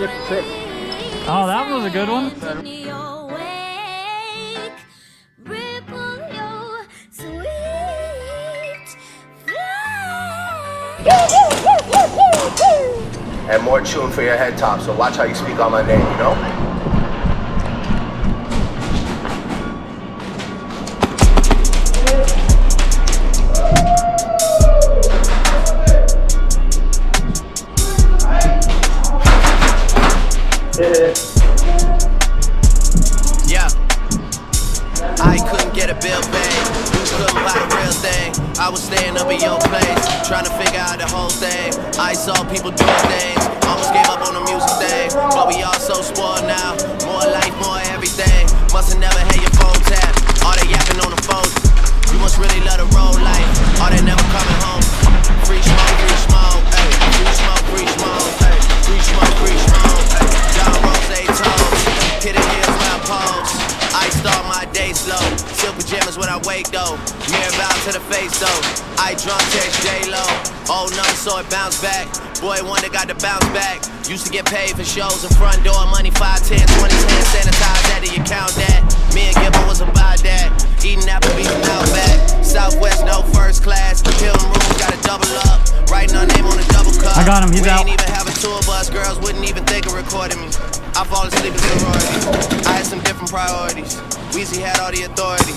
Skip Trick. Oh, that was a good one. And more tune for your head top, so watch how you speak on my name, you know? Yeah, I couldn't get a bill paid. You couldn't buy the real thing. I was staying up in your place, trying to figure out the whole thing. I saw people doing things, almost gave up on the music thing. But we all so spoiled now, more life, more everything. Must've never had your phone tapped, all they yapping on the phone. You must really love the road life, all they never coming home. Free smoke, ayy. Free smoke, ayy. Free smoke, ayy. John Rose toes, hit the heels when I pose. I start my day slow, silk pajamas when I wake though. Mirror bow to the face though. I drunk text J-Lo, oh no, so it bounced back. Boy, wonder got to bounce back. Used to get paid for shows in front door, money 5, 10, 20 cents, sanitize that, do you count that? Me and Gibbo was about that, eating Applebee's and Outback. Southwest, no first class, Hilton rooms, gotta double up. Writing our name on a double cup. I got him, he's we out. ain't even have a tour bus, girls wouldn't even think of recording me. I fall asleep in sorority, I had some different priorities. Weezy had all the authority,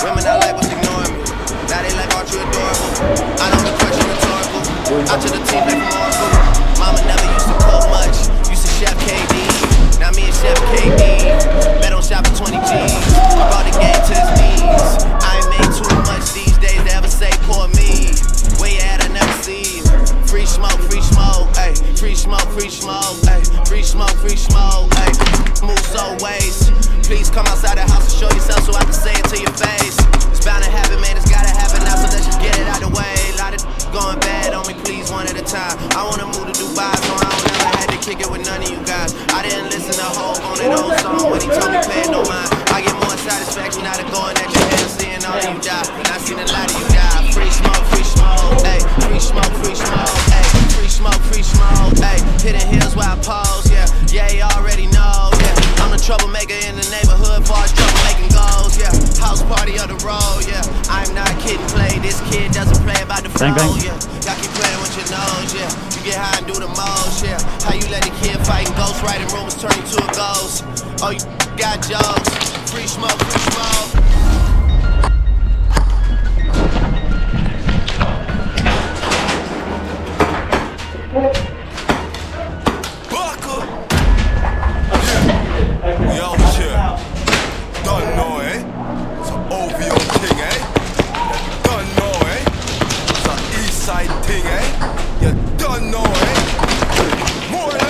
women I like was ignoring me. Now they like, aren't you adorable? I know the question rhetorical, out to the team like from Oracle. Mama never used to cook much, used to chef KD. Now me and Chef KD, bet on shop for 20 G's. I brought the game to his knees. I ain't made too much these days to ever say poor me. Where you at, I never see you. Free smoke, ayy. Free smoke, ayy. Free smoke, ayy. Move so ways. Please come outside the house and show yourself so I can say it to your face. It's bound to happen, man, it's gotta happen now, so let's just get it out the way. A lot of going bad on me, please, one at a time. I wanna move to Dubai, so I don't never had to kick it with none of you guys. I didn't listen to Hope on that old song when he told me pay no mind. I get more satisfaction out of going at your head and seeing all of you die. And I seen a lot of you die. Free smoke, ayy. Free smoke, ayy. Free smoke, ayy. Hitting hills while I pose, yeah. Yeah, you already know, yeah. I'm the troublemaker in the neighborhood, far as troublemaking goes, yeah. House party of the road, yeah. I'm not kidding, play. This kid doesn't play about the flow, yeah. Y'all keep playing with your nose, yeah. You get high and do the most, yeah. How you let a kid fighting ghosts, writing rumors turn you to a ghost. Oh, you got jokes. Free smoke, free smoke. Yo, chill. Done know, eh? It's an OVO thing, eh? You done know, eh? It's an east side thing, eh? You done know, eh? More life.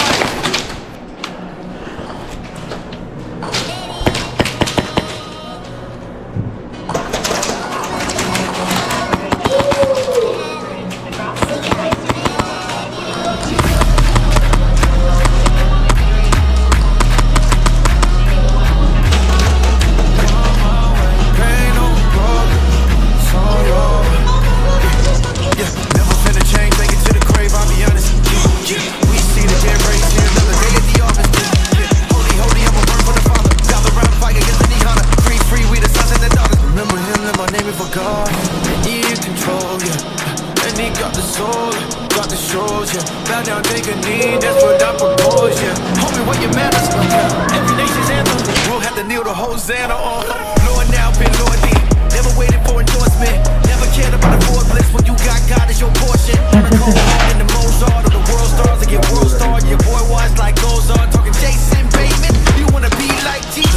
Hosanna on Lord now, been Lord D. Never waited for endorsement. Never cared about the fourth list when you got God as your portion. Wanna go hard in the Mozart of the world stars and get world star. Your boy was like Gozart, talking Jason Bateman. You wanna be like Jesus?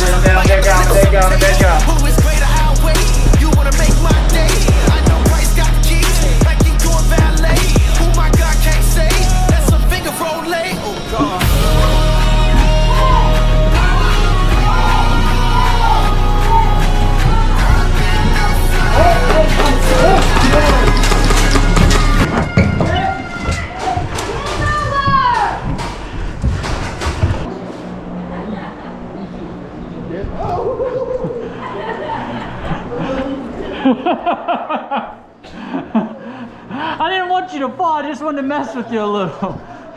Who is greater? I'll wait. You wanna make my day? I know Christ got the keys, like he doing valet. Who my God can't say? That's a finger roll. Oh God. I didn't want you to fall, I just wanted to mess with you a little.